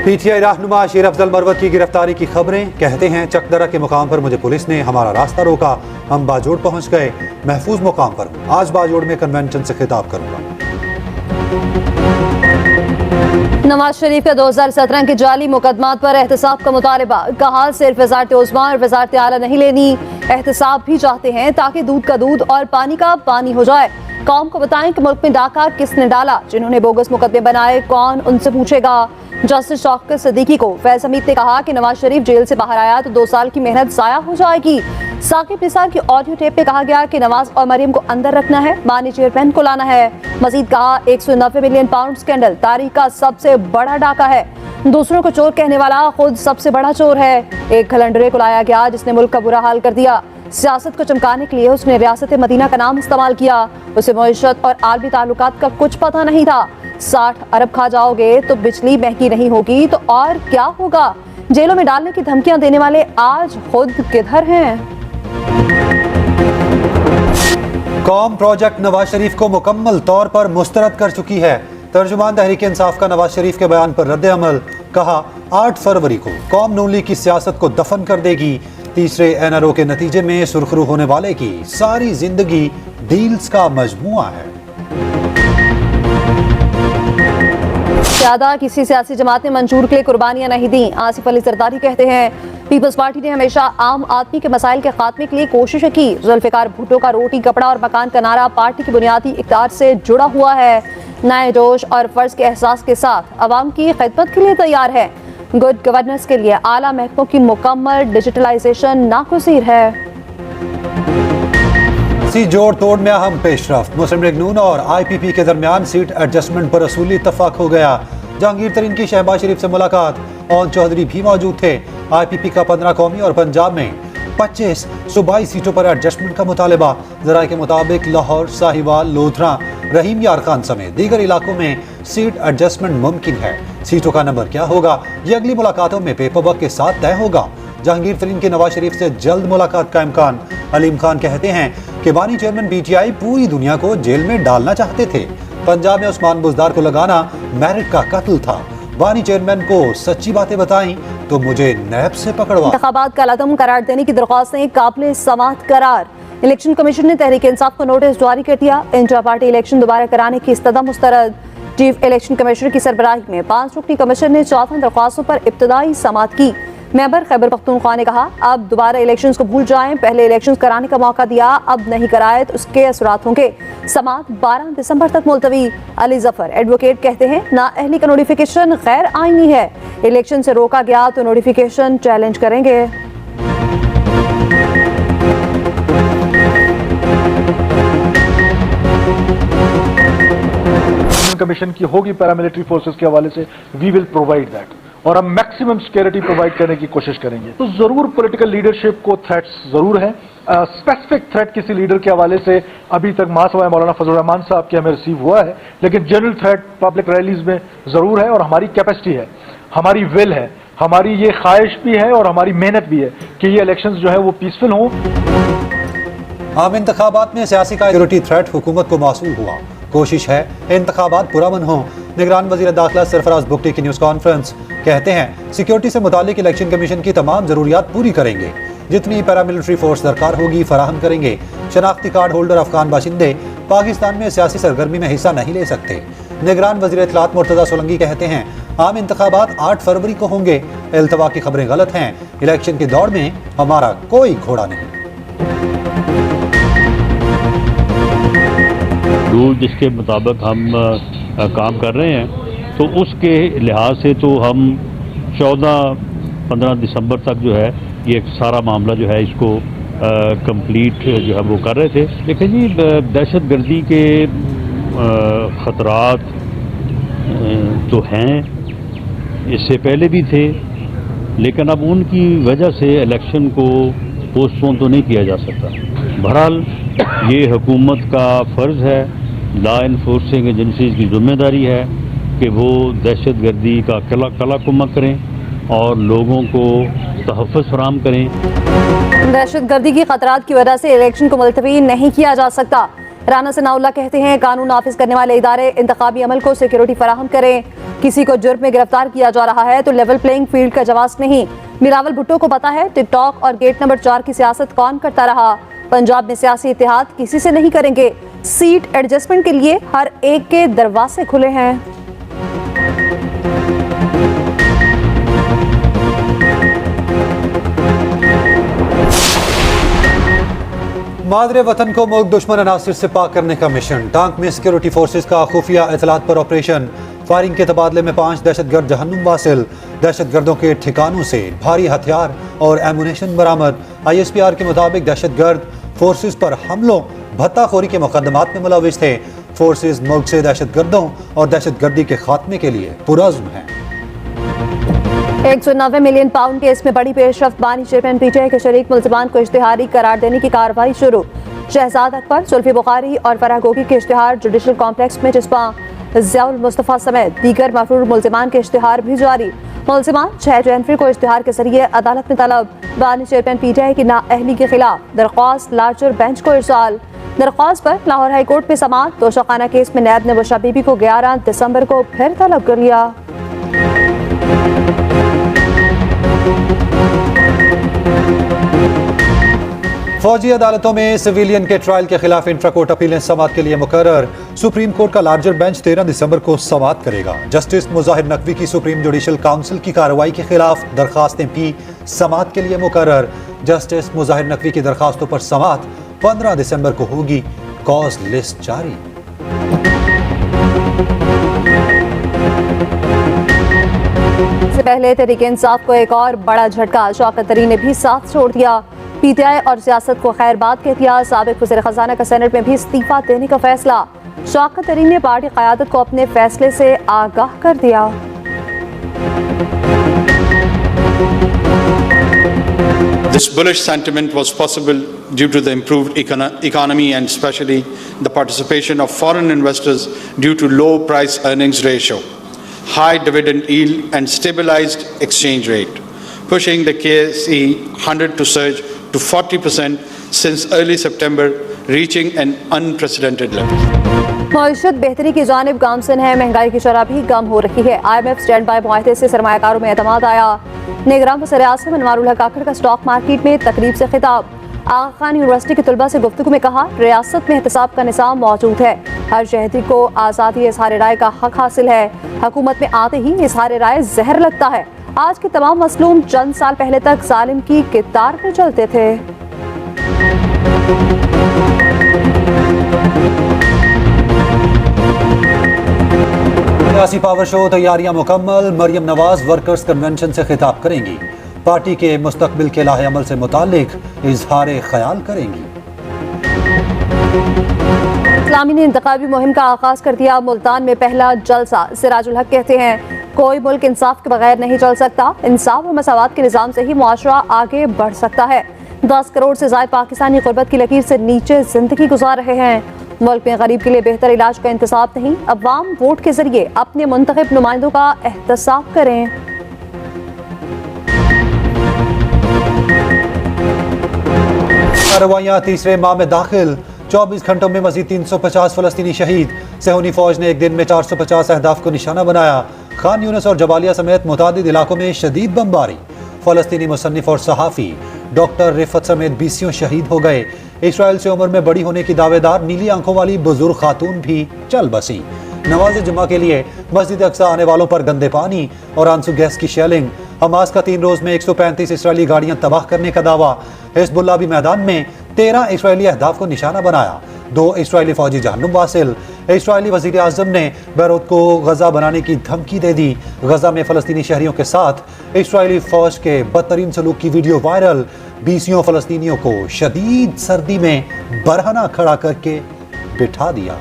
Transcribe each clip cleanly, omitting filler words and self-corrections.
PTI रहनुमा शेर अफजल मरवत की गिरफ्तारी की खबरें। कहते हैं चकदरा के मुकाम पर मुझे पुलिस ने हमारा रास्ता रोका, हम बाजोड़ पहुंच गए, महफूज मुकाम पर हूं। आज बाजोड़ में कन्वेंशन से खिताब करूंगा। नवाज शरीफ का 2017 के जाली मुकदमात पर एहतसाब का मुतालबा। कहा सिर्फ वजारत उस्मा और वजारत आला नहीं लेनी, एहतसाब भी चाहते हैं ताकि दूध का दूध और पानी का पानी हो जाए। कौम को बताएं कि मुल्क में डाका किसने डाला, जिन्होंने बोगस मुकदमे बनाए कौन उनसे पूछेगा। जस्टिस शौकत सिद्दीकी को फैज हमीद ने कहा कि नवाज शरीफ जेल से बाहर आया तो 2 साल की मेहनत जाया हो जाएगी। साकिब निसार की ऑडियो टेप में कहा गया कि नवाज और मरियम को अंदर रखना है, बानी चेयरमैन को लाना है। मजीद कहा 190 मिलियन पाउंड स्कैंडल तारीख का सबसे बड़ा डाका है, दूसरों को चोर कहने वाला खुद सबसे बड़ा चोर है। एक घलंडरे को लाया गया जिसने मुल्क का बुरा हाल कर दिया। सियासत को चमकाने के लिए उसने रियासत मदीना का नाम इस्तेमाल किया। उसे मईशत और आलमी ताल्लुकात का कुछ पता नहीं था। 60 अरब खा जाओगे तो बिजली महंगी नहीं होगी तो और क्या होगा। जेलों में डालने की धमकियां देने वाले आज खुद किधर हैं। कौम प्रोजेक्ट नवाज शरीफ को मुकम्मल तौर पर मुस्तरद कर चुकी है। तर्जुमान तहरीक इंसाफ का नवाज शरीफ के बयान पर रद्द अमल। कहा 8 फरवरी को कौम नून लीग की सियासत को दफन कर देगी। तीसरे एनआरओ के नतीजे में सुरखरू होने वाले की सारी जिंदगी डील्स का मजमुआ है। ज्यादा किसी सियासी जमात ने मंशूर के लिए कुर्बानियां नहीं दी। आसिफ अली जरदारी कहते हैं पीपल्स पार्टी ने हमेशा आम आदमी के मसाइल के खात्मे के लिए कोशिश की। जुल्फिकार भुट्टो का रोटी कपड़ा और मकान का नारा पार्टी की बुनियादी इक़्तिदार से जुड़ा हुआ है। नए जोश और फर्ज के एहसास के साथ अवाम की खिदमत के लिए तैयार है। गुड गवर्नेंस के लिए आला महकमों की मुकम्मल डिजिटलाइजेशन नागुज़ीर है। सी जोड़ तोड़ में अहम पेशरफ्त। मुस्लिम लीग नून और IPP के दरमियान सीट एडजस्टमेंट पर असूली इत्तफाक हो गया। जहांगीर तरीन की शहबाज शरीफ से मुलाकात, ओन चौधरी भी मौजूद थे। IPP का 15 कौमी और पंजाब में 25 सूबाई सीटों पर एडजस्टमेंट का मुतालबा। जराये के मुताबिक लाहौर, साहिवाल, लोधरा, रहीम यार खान समेत दीगर इलाकों में सीट एडजस्टमेंट मुमकिन है। सीटों का नंबर क्या होगा ये अगली मुलाकातों में पेपर वर्क के साथ तय होगा। जहांगीर तरीन की नवाज शरीफ से जल्द मुलाकात का इम्कान। अलीम खान कहते हैं कि बानी चेयरमैन PTI पूरी दुनिया को जेल में डालना चाहते थे। पंजाब में उस्मान बुज़दार को लगाना मेरिट का कत्ल था। बानी चेयरमैन को सच्ची बातें बताई तो मुझे नैब से पकड़वा। इंतखाबात का लदम करार देने की दरख्वास्तें काबिल समाअत करार। इलेक्शन कमीशन ने तहरीक इंसाफ को नोटिस जारी कर दिया। इंटर पार्टी इलेक्शन दोबारा कराने की इस्तदा मुस्तरद। चीफ इलेक्शन कमिश्नर की सरबराही में 5 रुकनी कमीशन ने 14 दरख्वास्तों पर इब्तदाई समाअत की। मेंबर खैबर पख्तूनख्वा ने कहा अब दोबारा इलेक्शंस को भूल जाएं, पहले इलेक्शंस कराने का मौका दिया, अब नहीं कराए तो उसके असरात होंगे। समाअत 12 दिसंबर तक मुलतवी। अली जफर एडवोकेट कहते हैं नाअहली का नोटिफिकेशन गैर आईनी है, इलेक्शन से रोका गया तो नोटिफिकेशन चैलेंज करेंगे। कमीशन की होगी पैरामिलिट्री फोर्सेस के हवाले से, वी विल प्रोवाइड दैट और हम मैक्सिमम सिक्योरिटी प्रोवाइड करने की कोशिश करेंगे। तो जरूर पॉलिटिकल लीडरशिप को थ्रेट्स जरूर है। स्पेसिफिक थ्रेट किसी लीडर के हवाले से अभी तक महासभा मौलाना फजल रहमान साहब के हमें रिसीव हुआ है, लेकिन जनरल थ्रेट पब्लिक रैलीज में जरूर है और हमारी कैपेसिटी है, हमारी विल है, हमारी ये ख्वाहिश भी है और हमारी मेहनत भी है कि ये इलेक्शंस जो है वो पीसफुल हों। आम इंतखाबात में सियासी का सिक्योरिटी थ्रेट हुकूमत को मासूल हुआ। कोशिश है इंतखाबात पुरअमन हो। निगरान वज़ीर दाखिला सरफराज बुगटी की न्यूज़ कॉन्फ्रेंस। कहते हैं सिक्योरिटी से मुतालिक इलेक्शन कमीशन की तमाम ज़रूरियात पूरी करेंगे, जितनी पैरामिलिट्री फोर्स दरकार होगी फराहम करेंगे। शनाख्ती कार्ड होल्डर अफगान बाशिंदे पाकिस्तान में सियासी सरगर्मी में हिस्सा नहीं ले सकते। निगरान वज़ीर इत्तलात मुर्तज़ा सोलंकी कहते हैं आम इंतखाबात 8 फरवरी को होंगे। इल्तवा की खबरें गलत हैं, इलेक्शन की दौड़ में हमारा कोई घोड़ा नहीं। रूल जिसके मुताबिक हम काम कर रहे हैं तो उसके लिहाज से तो हम 14-15 दिसंबर तक जो है ये सारा मामला जो है इसको कंप्लीट जो है वो कर रहे थे। लेकिन जी दहशत गर्दी के ख़तरात तो हैं, इससे पहले भी थे, लेकिन अब उनकी वजह से इलेक्शन को पोस्टपोन तो नहीं किया जा सकता। बहरहाल ये हुकूमत का फ़र्ज़ है, लॉ इन्फोर्सिंग एजेंसीज़ की जिम्मेदारी है कि वो दहशत गर्दी का कला कुम्मा करें और लोगों को तहफ़्फ़ुज़ फराहम करें। दहशत गर्दी की खतरात की वजह से इलेक्शन को मुलतवी नहीं किया जा सकता। राना सनाउल्लाह कहते हैं कानून नाफिज करने वाले इदारे इंतखाबी अमल को सिक्योरिटी फराहम करें। किसी को जुर्म में गिरफ्तार किया जा रहा है तो लेवल प्लेइंग फील्ड का जवाब नहीं। बिलावल भुट्टो को पता है टिकटॉक और गेट नंबर 4 की सियासत कौन करता रहा। पंजाब में सियासी इत्तेहाद किसी से नहीं करेंगे। सीट एडजस्टमेंट के लिए हर एक के दरवाजे खुले हैं। मादरे वतन को मुल्क दुश्मन अनासिर से पाक करने का मिशन। टांक में सिक्योरिटी फोर्सेस का खुफिया इतलात पर ऑपरेशन। फायरिंग के तबादले में 5 दहशतगर्द जहन्नुम वासिल। दहशतगर्दों के ठिकानों से भारी हथियार और एमुनेशन बरामद। ISPR के मुताबिक दहशतगर्द फोर्सेस पर हमलों भत्ताखोरी के मुकदमात में मुलविस थे। फोर्सेस मुल्क से दहशतगर्दों और दहशतगर्दी के खात्मे के लिए पुरज़्म हैं। 190 मिलियन पाउंड केस में बड़ी पेशरफ्त। बानी चेयरमैन PTI के शरीक मुल्ज़िमान को इश्तिहारी करार देने की कार्रवाई शुरू। शहजाद अकबर, जुल्फी बुखारी और फराह गोगी के इश्तिहार जुडिशल कॉम्प्लेक्स में जिस्मा। ज़ियाउल मुस्तफ़ा समेत दीगर मफरूर मुल्ज़िमान के इश्तिहार भी जारी। मुल्ज़िमान 6 जनवरी को इश्तिहार के जरिए अदालत में तलब। बानी चेयरमैन PTI की नाअहली के खिलाफ दरख्वास्त लार्जर बेंच को इरसाल। दरख्वास्त पर लाहौर हाई कोर्ट में समाअत। तोशाखाना केस में नैब ने बुशरा बीबी को 11 दिसंबर को फिर तलब कर लिया। फौजी अदालतों में सिविलियन के ट्रायल के खिलाफ इंट्रा कोर्ट अपीलें समाअत के लिए मुकर्रर। सुप्रीम कोर्ट का लार्जर बेंच 13 दिसंबर को समाअत करेगा। जस्टिस मुजाहिर नकवी की सुप्रीम जुडिशल काउंसिल की कार्रवाई के खिलाफ दरखास्तें भी समाअत के लिए मुकर्रर। जस्टिस मुजाहिर नकवी की दरखास्तों पर समाअत 15 दिसंबर को होगी। कॉज लिस्ट जारी। इससे पहले तहरीक इंसाफ को एक और बड़ा झटका। शौकत तरीन ने भी साथ छोड़ दिया। PTI और सियासत को खैर बात कहती है। साबिक वज़ीर खजाना का सेनेट में भी इस्तीफा देने का फैसला। शौकत तरीन ने पार्टी क़यादत को अपने फैसले से आगाह कर दिया। This bullish sentiment was possible due to the improved economy and especially the participation of foreign investors due to low price earnings ratio, high dividend yield and stabilized exchange rate, pushing the KSE 100 to surge to 40% since early September, reaching an unprecedented level. मईशत बेहतरी की जानिब गामसन है। महंगाई की शरह भी कम हो रही है। IMF स्टैंड बाय मुआहदे से सरमायाकारों में एतमाद आया। निगरान वज़ीर आज़म अनवारुल हक काकड़ का स्टॉक मार्केट में तकरीब से खिताब। आगा खान यूनिवर्सिटी के तलबा से गुफ्तगू में कहा, रियासत में एहतसाब का निज़ाम मौजूद है। हर शहरी को आज़ादी इज़हार राय का हक हासिल है। हुकूमत में आते ही इज़हार राय जहर लगता है। आज के तमाम मसलूम चंद साल पहले तक जालिम की कितार में चलते थे। सियासी पावर शो तैयारियां मुकम्मल। मरियम नवाज वर्कर्स कन्वेंशन से खिताब करेंगी। पार्टी के मुस्तकबिल के लाहे अमल से मुतालिक इजहार ख्याल करेंगी। इस्लामी ने इंतखाबी मुहिम का आगाज कर दिया। मुल्तान में पहला जलसा। सिराजुल हक कहते हैं, कोई मुल्क इंसाफ के बगैर नहीं चल सकता। इंसाफ और मसावात के निज़ाम से ही मुआशरा आगे बढ़ सकता है। 10 करोड़ से ज़ायद पाकिस्तानी गुर्बत की लकीर से नीचे जिंदगी गुजार रहे हैं। मुल्क में गरीब के लिए बेहतर इलाज का इंतज़ाम नहीं। अवाम वोट के जरिए अपने मुंतखब नुमाइंदों का एहतसाब करें। कार्रवाइयां तीसरे माह में दाखिल। 24 घंटों में मजीद 350 फलस्तीनी शहीद। सेहूनी फौज ने एक दिन में 450 अहदाफ को निशाना बनाया। खान यूनिस और जबालिया समेत मुतादिद इलाकों में शदीद बमबारी। फलस्तीनी मुसन्निफ और सहाफ़ी डॉक्टर रिफत समेत 20 शहीद हो गए। इसराइल से उम्र में बड़ी होने की दावेदार नीली आंखों वाली बुजुर्ग खातून भी चल बसी। नमाज जुमा के लिए मस्जिद अक्सा आने वालों पर गंदे पानी और आंसू गैस की शेलिंग। हमास का 3 रोज में 135 इसराइली गाड़ियां तबाह करने का दावा। हिजबुल्लाह भी मैदान में 13 इसराइली अहदाफ को निशाना बनाया। 2 इसराइली फौजी जहन्नुम वासिल। इसराइली वज़ीर आज़म ने बैरूत को गजा बनाने की धमकी दे दी। गजा में फ़लस्तीनी शहरियों के साथ इसराइली फौज के बदतरीन सलूक की वीडियो वायरल। 20 फ़लस्तीनियों को शदीद सर्दी में बरहना खड़ा करके बिठा दिया।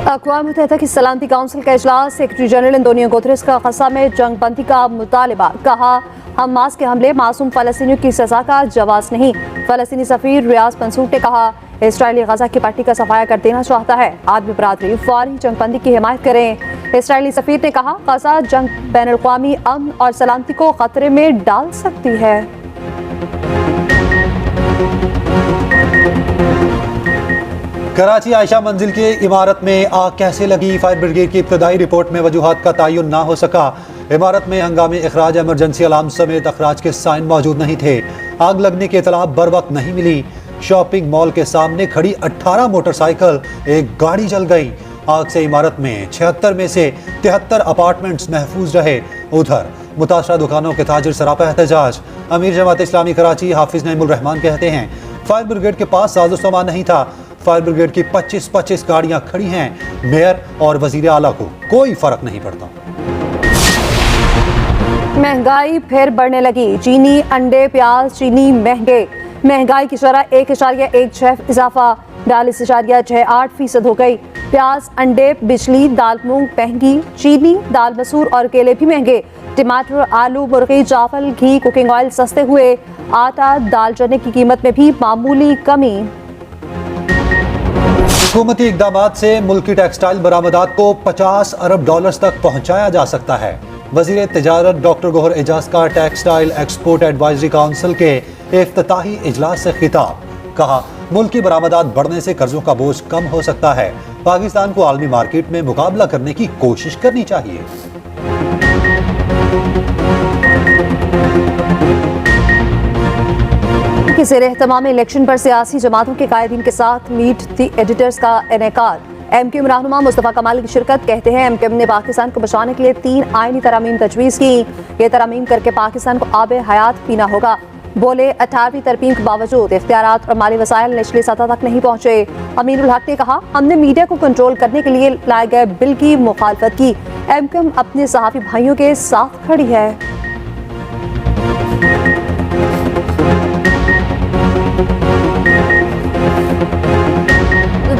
अक़वाम मुत्तहिदा की सलामती काउंसिल का इजलास। सेक्रेटरी जनरल एंटोनियो गुतरेस का ग़ज़ा में जंग बंदी का मुतालिबा। कहा, हमास के हमले मासूम फ़लस्तीनियों की सज़ा का जवाज़ नहीं। फ़लस्तीनी सफ़ीर रियाज मंसूर ने कहा, इसराइली गजा की पट्टी का सफाया कर देना चाहता है। आदमी बरादरी फौरी जंग बंदी की हिमायत करें। इसराइली सफ़ीर ने कहा, गजा जंग बैनुल-अक़वामी अमन और सलामती को खतरे में डाल सकती है। कराची आयशा मंजिल की इमारत में आग कैसे लगी? फायर ब्रिगेड की इब्तदाई रिपोर्ट में वजूहात का तयन ना हो सका। इमारत में हंगामी अखराज इमरजेंसी अलार्म समेत अखराज के साइन मौजूद नहीं थे। आग लगने की इतला बर वक्त नहीं मिली। शॉपिंग मॉल के सामने खड़ी 18 मोटरसाइकिल एक गाड़ी जल गई। आग से इमारत में 76 में से 73 अपार्टमेंट्स महफूज रहे। उधर मुतासरा दुकानों के ताजिर सरापा एहतजाज। अमीर जमात इस्लामी कराची हाफिज नईमुल रहमान कहते हैं फायर ब्रिगेड के पास साजो सामान नहीं था। फायर ब्रिगेड की 25-25 गाड़ियां खड़ी हैं। मेयर और वजीर आला को कोई फर्क नहीं पड़ता। महंगाई फिर बढ़ने लगी। चीनी, अंडे, प्याज, चीनी महंगे। महंगाई की शरह 1.16 इजाफा 42.68% हो गई। प्याज, अंडे, बिजली, दाल मूंग महंगी। चीनी, दाल मसूर और केले भी महंगे। टमाटर, आलू, मुर्गी, चावल, घी, कुकिंग ऑयल सस्ते हुए। आटा, दाल चने की कीमत में भी मामूली कमी। हुकूमती इकदामात से मुल्क की टेक्सटाइल बरामदात को 50 अरब डॉलर्स तक पहुंचाया जा सकता है। वजीर तिजारत डॉक्टर गौहर एजाज का टेक्सटाइल एक्सपोर्ट एडवाइजरी काउंसिल के इफ्तिताही इजलास से खिताब। कहा मुल्क की बरामदात बढ़ने से कर्जों का बोझ कम हो सकता है। पाकिस्तान को आलमी मार्केट में मुकाबला करने की कोशिश करनी चाहिए। के ज़ेर एहतमाम इलेक्शन पर सियासी जमातों के कायदीन के साथ मीट द एडिटर्स का इनेकार। एमक्यूएम रहनुमा मुस्तफ़ा कमाल की शिरकत। कहते हैं एमक्यूएम ने पाकिस्तान को बचाने के लिए 3 आईनी तरामीम तजवीज़ की। ये तरामीम करके पाकिस्तान को आब हयात पीना होगा। बोले 18वीं तरमीम के बावजूद इख्तियारात और माली वसाइल निचली सतह तक नहीं पहुंचे। अमीरुल हक ने कहा हमने मीडिया को कंट्रोल करने के लिए लाए गए बिल की मुखालफत की। एमक्यूएम अपने सहाफ़ी भाइयों के साथ खड़ी है।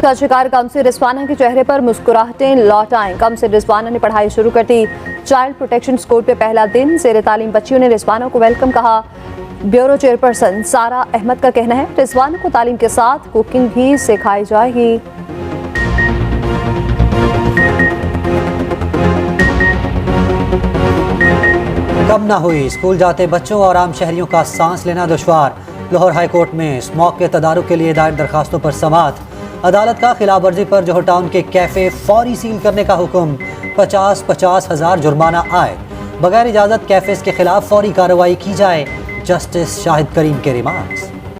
का शिकार कमसिर रिजवाना के चेहरे पर मुस्कुराहटें लौट आईं। कमसिर रिजवाना ने पढ़ाई शुरू कर दी। चाइल्ड प्रोटेक्शन स्कूल पे पहला दिन ज़ेर तालीम बच्चियों ने रिजवाना को वेलकम कहा। ब्यूरो चेयरपर्सन सारा अहमद का कहना है रिजवाना को तालीम के साथ कुकिंग भी सिखाई जाएगी। कम ना हुई स्कूल जाते बच्चों और आम शहरियों का सांस लेना दुश्वार। लाहौर हाई कोर्ट में स्मोक के तदारुक के लिए दायर दरखास्तों पर समाअत। अदालत का खिलाफ वर्जी पर जोहर टाउन के कैफे फौरी सील करने का हुक्म। 50-50 हज़ार जुर्माना आए। बगैर इजाज़त कैफेज के खिलाफ फौरी कार्रवाई की जाए। जस्टिस शाहिद करीम के रिमार्क्स।